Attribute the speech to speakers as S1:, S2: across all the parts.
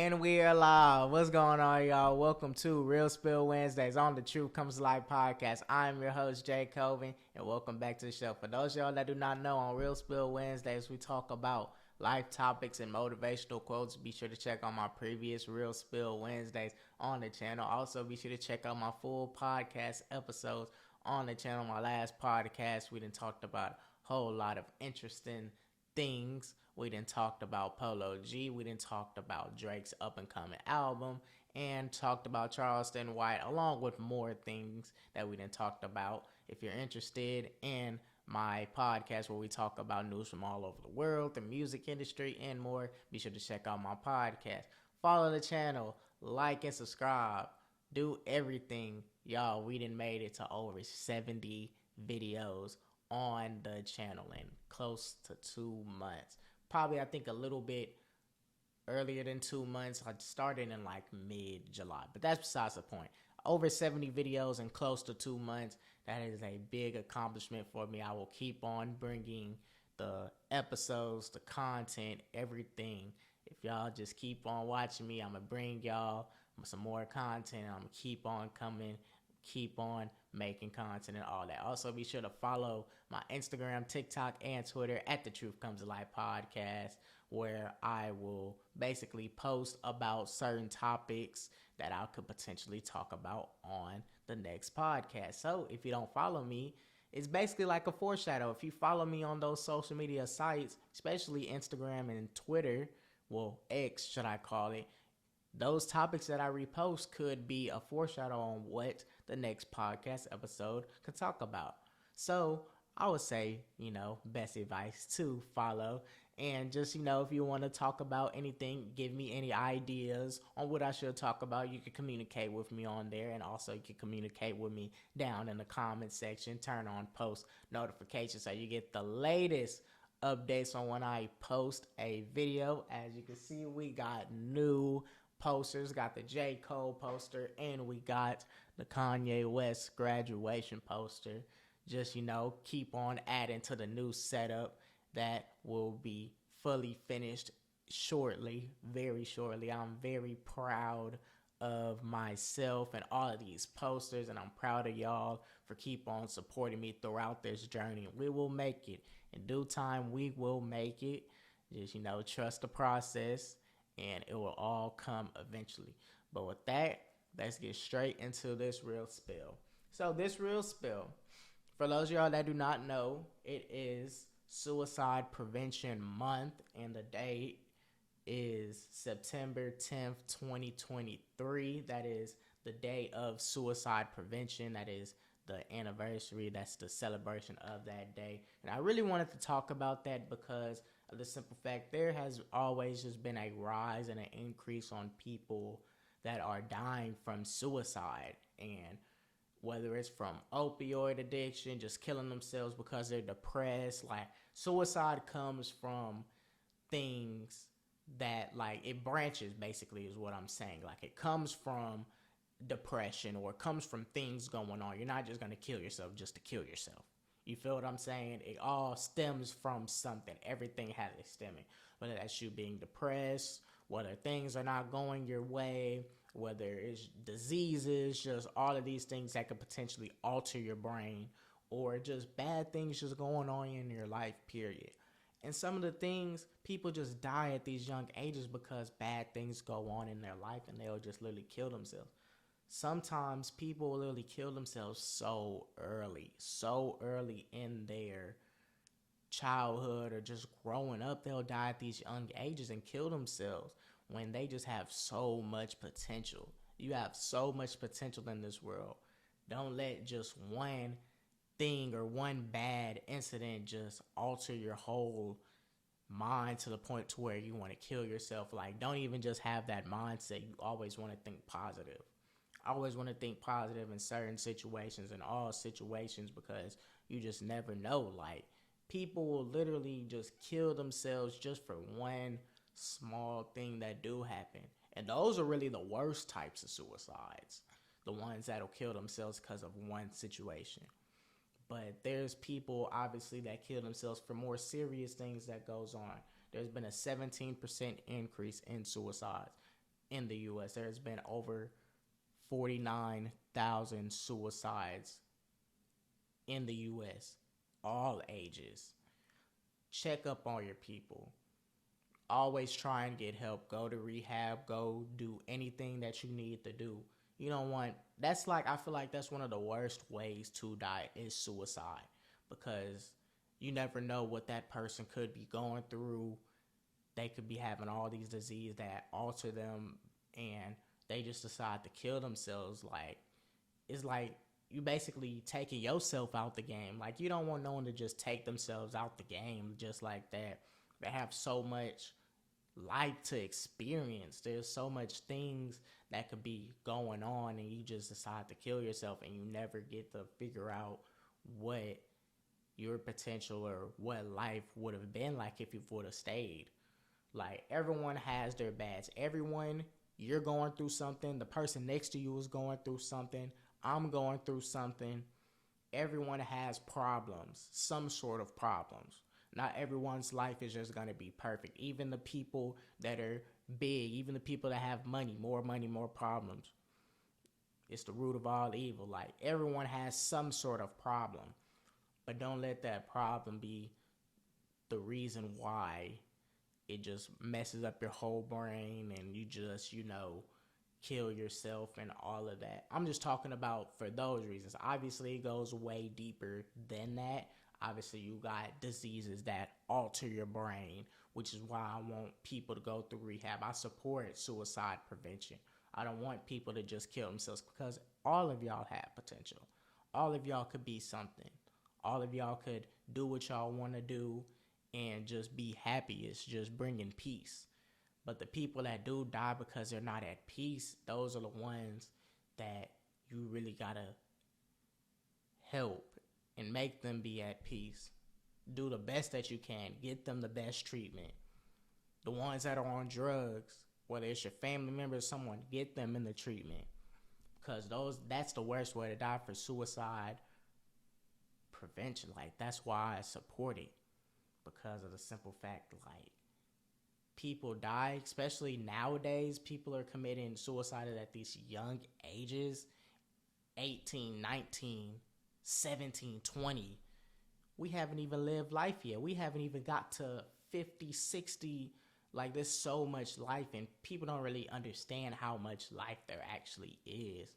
S1: And we are live. What's going on, y'all? Welcome to Real Spill Wednesdays on the Truth Comes to Life podcast. I'm your host, Jay Colvin, and welcome back to the show. For those of y'all that do not know, on Real Spill Wednesdays, we talk about life topics and motivational quotes. Be sure to check out my previous Real Spill Wednesdays on the channel. Also, be sure to check out my full podcast episodes on the channel. My last podcast, we done talked about a whole lot of interesting things. We done talked about Polo G. We done talked about Drake's up-and-coming album and talked about Charleston White, along with more things that we done talked about. If you're interested in my podcast where we talk about news from all over the world, the music industry, and more, be sure to check out my podcast. Follow the channel, like and subscribe. Do everything. Y'all, we done made it to over 70 videos on the channel in close to 2 months. Probably, I think, a little bit earlier than 2 months. I started in like mid-July, but that's besides the point. Over 70 videos in close to 2 months. That is a big accomplishment for me. I will keep on bringing the episodes, the content, everything. If y'all just keep on watching me, I'm going to bring y'all some more content. I'm going to keep on coming, keep on making content and all that. Also, be sure to follow my Instagram, TikTok, and Twitter at The Truth Comes to Life podcast, where I will basically post about certain topics that I could potentially talk about on the next podcast. So if you don't follow me, it's basically like a foreshadow. If you follow me on those social media sites, especially Instagram and Twitter, well, X should I call it, those topics that I repost could be a foreshadow on what the next podcast episode could talk about. So I would say, best advice to follow. And just, if you want to talk about anything, give me any ideas on what I should talk about, you can communicate with me on there. And also you can communicate with me down in the comment section. Turn on post notifications so you get the latest updates on when I post a video. As you can see, we got new posters. Got the J. Cole poster, and we got the Kanye West graduation poster. Just, keep on adding to the new setup that will be fully finished shortly, very shortly. I'm very proud of myself and all of these posters, and I'm proud of y'all for keep on supporting me throughout this journey. We will make it. In due time, we will make it. Just, trust the process, and it will all come eventually. But with that, let's get straight into this real spill. So this real spill, for those of y'all that do not know, it is Suicide Prevention Month, and the date is September 10th, 2023. That is the day of suicide prevention. That is the anniversary. That's the celebration of that day. And I really wanted to talk about that because of the simple fact there has always just been a rise and an increase on people that are dying from suicide, and whether it's from opioid addiction, just killing themselves because they're depressed. Like, suicide comes from things that, like, it branches, basically, is what I'm saying. Like, it comes from depression, or it comes from things going on. You're not just going to kill yourself just to kill yourself. You feel what I'm saying? It all stems from something. Everything has a stemming. Whether that's you being depressed, whether things are not going your way, whether it's diseases, just all of these things that could potentially alter your brain, or just bad things just going on in your life, period. And some of the things, people just die at these young ages because bad things go on in their life, and they'll just literally kill themselves. Sometimes people literally kill themselves so early in their childhood or just growing up. They'll die at these young ages and kill themselves when they just have so much potential. You have so much potential in this world. Don't let just one thing or one bad incident just alter your whole mind to the point to where you want to kill yourself. Like, don't even just have that mindset. You always want to think positive. I always want to think positive in certain situations, in all situations, because you just never know. Like, people will literally just kill themselves just for one small thing that do happen. And those are really the worst types of suicides. The ones that'll kill themselves because of one situation. But there's people, obviously, that kill themselves for more serious things that goes on. There's been a 17% increase in suicides. in the U.S. There's been over 49,000 suicides in the U.S., all ages. Check up on your people. Always try and get help. Go to rehab. Go do anything that you need to do. You don't want, that's like, I feel like that's one of the worst ways to die is suicide, because you never know what that person could be going through. They could be having all these diseases that alter them, and they just decide to kill themselves. Like, it's like you basically taking yourself out the game. Like, you don't want no one to just take themselves out the game just like that. They have so much life to experience. There's so much things that could be going on, and you just decide to kill yourself, and you never get to figure out what your potential or what life would have been like if you would have stayed. Like, everyone has their bads. Everyone, you're going through something. The person next to you is going through something. I'm going through something. Everyone has problems, some sort of problems. Not everyone's life is just going to be perfect. Even the people that are big, even the people that have money, more problems. It's the root of all evil. Like, everyone has some sort of problem. But don't let that problem be the reason why it just messes up your whole brain and you just, kill yourself and all of that. I'm just talking about for those reasons. Obviously, it goes way deeper than that. Obviously, you got diseases that alter your brain, which is why I want people to go through rehab. I support suicide prevention. I don't want people to just kill themselves, because all of y'all have potential. All of y'all could be something. All of y'all could do what y'all want to do and just be happy. It's just bringing peace. But the people that do die because they're not at peace, those are the ones that you really gotta help and make them be at peace. Do the best that you can. Get them the best treatment. The ones that are on drugs, whether it's your family member or someone, get them in the treatment. Because that's the worst way to die for suicide prevention. Like, that's why I support it. Because of the simple fact, like, people die, especially nowadays. People are committing suicide at these young ages, 18, 19, 17, 20. We haven't even lived life yet. We haven't even got to 50, 60. Like, there's so much life, and people don't really understand how much life there actually is.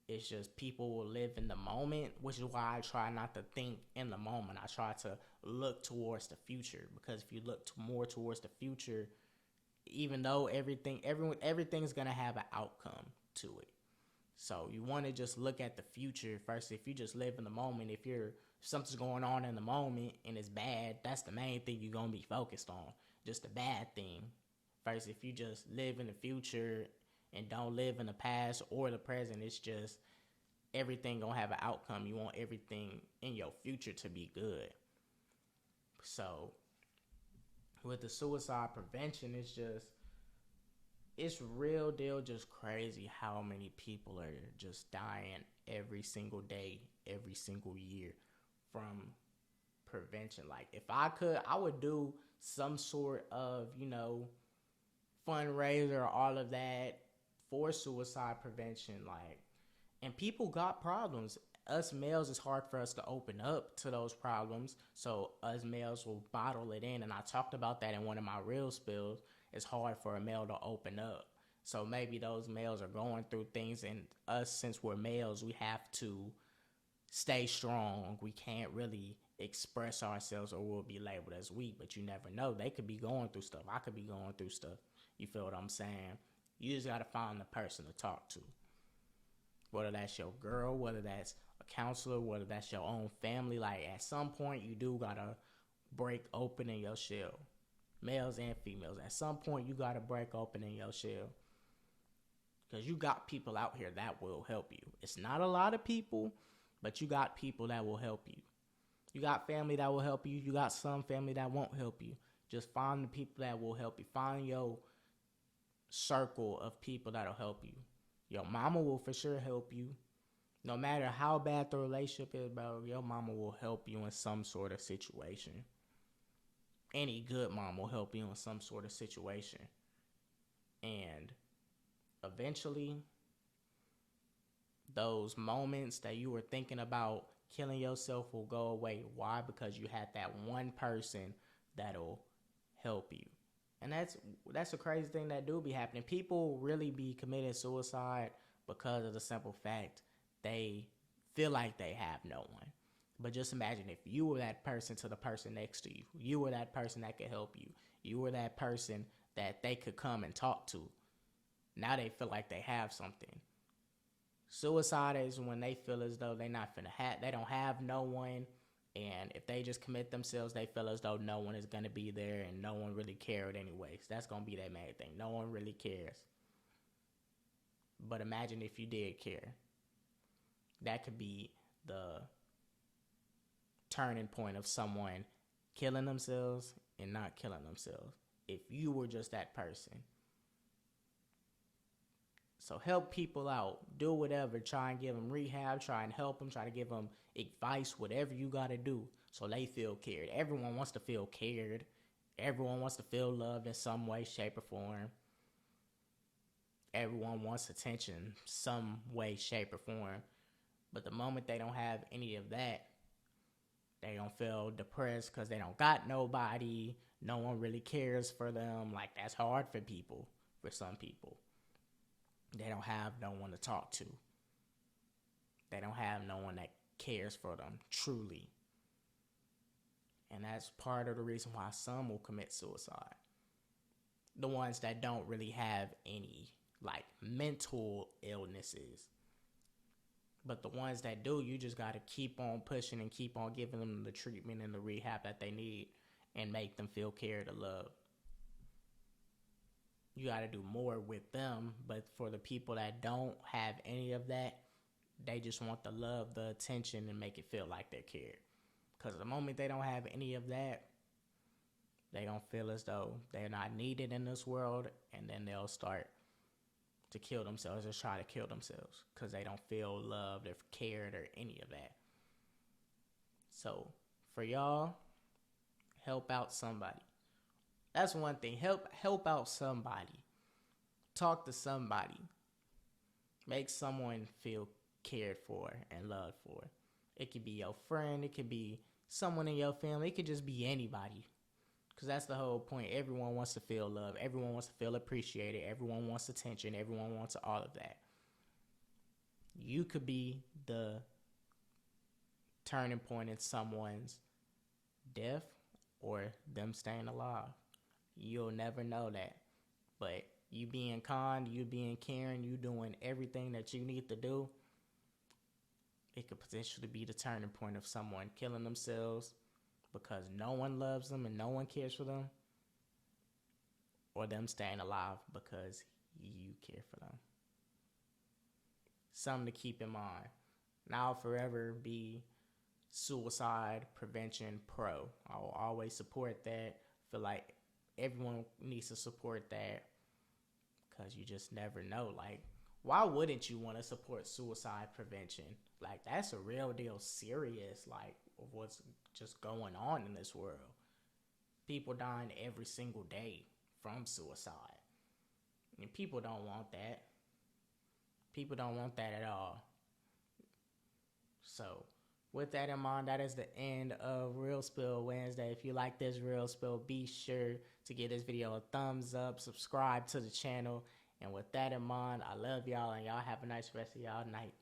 S1: It's just people will live in the moment, which is why I try not to think in the moment. I try to look towards the future, because if you look more towards the future, even though everything's gonna have an outcome to it. So you want to just look at the future first. If you just live in the moment, if something's going on in the moment and it's bad, that's the main thing you're gonna be focused on. Just the bad thing. First, if you just live in the future and don't live in the past or the present, it's just everything gonna have an outcome. You want everything in your future to be good. So with the suicide prevention, it's real deal just crazy how many people are just dying every single day, every single year from prevention. Like, if I could, I would do some sort of, fundraiser, all of that for suicide prevention. Like, and people got problems. Us males, it's hard for us to open up to those problems. So us males will bottle it in. And I talked about that in one of my real spills. It's hard for a male to open up. So maybe those males are going through things, and us, since we're males, we have to stay strong. We can't really express ourselves or we'll be labeled as weak, but you never know. They could be going through stuff. I could be going through stuff. You feel what I'm saying? You just got to find the person to talk to. Whether that's your girl, whether that's a counselor, whether that's your own family. Like, at some point, you do got to break open in your shell. Males and females. At some point, you got to break open in your shell. Because you got people out here that will help you. It's not a lot of people, but you got people that will help you. You got family that will help you. You got some family that won't help you. Just find the people that will help you. Find your circle of people that'll help you. Your mama will for sure help you. No matter how bad the relationship is, bro, your mama will help you in some sort of situation. Any good mom will help you in some sort of situation. And eventually those moments that you were thinking about killing yourself will go away. Why? Because you had that one person that'll help you. And that's a crazy thing that do be happening. People really be committing suicide because of the simple fact they feel like they have no one. But just imagine if you were that person to the person next to you. You were that person that could help you. You were that person that they could come and talk to. Now they feel like they have something. Suicide is when they feel as though they don't have no one, and if they just commit themselves, they feel as though no one is gonna be there and no one really cared anyways. That's gonna be their main thing. No one really cares. But imagine if you did care. That could be the turning point of someone killing themselves and not killing themselves. If you were just that person. So help people out. Do whatever. Try and give them rehab. Try and help them. Try to give them advice. Whatever you got to do so they feel cared. Everyone wants to feel cared. Everyone wants to feel loved in some way, shape, or form. Everyone wants attention some way, shape, or form. But the moment they don't have any of that, they don't feel depressed because they don't got nobody. No one really cares for them. Like, that's hard for people, for some people. They don't have no one to talk to. They don't have no one that cares for them, truly. And that's part of the reason why some will commit suicide. The ones that don't really have any, like, mental illnesses. But the ones that do, you just got to keep on pushing and keep on giving them the treatment and the rehab that they need and make them feel cared and loved. You got to do more with them. But for the people that don't have any of that, they just want the love, the attention, and make it feel like they're cared. Because the moment they don't have any of that, they don't feel as though they're not needed in this world, and then they'll start to kill themselves or try to kill themselves because they don't feel loved or cared or any of that. So for y'all, help out somebody. That's one thing. Help out somebody. Talk to somebody. Make someone feel cared for and loved for. It could be your friend. It could be someone in your family. It could just be anybody. Because that's the whole point. Everyone wants to feel love. Everyone wants to feel appreciated. Everyone wants attention. Everyone wants all of that. You could be the turning point in someone's death or them staying alive. You'll never know that. But you being kind, you being caring, you doing everything that you need to do, it could potentially be the turning point of someone killing themselves because no one loves them and no one cares for them, or them staying alive because you care for them. Something to keep in mind. And I'll forever be suicide prevention pro. I will always support that. Feel like everyone needs to support that because you just never know. Like, why wouldn't you want to support suicide prevention? Like, that's a real deal serious, like, of what's just going on in this world. People dying every single day from suicide. And people don't want that. People don't want that at all. So, with that in mind, that is the end of Real Spill Wednesday. If you like this Real Spill, be sure to give this video a thumbs up, subscribe to the channel. And with that in mind, I love y'all, and y'all have a nice rest of y'all night.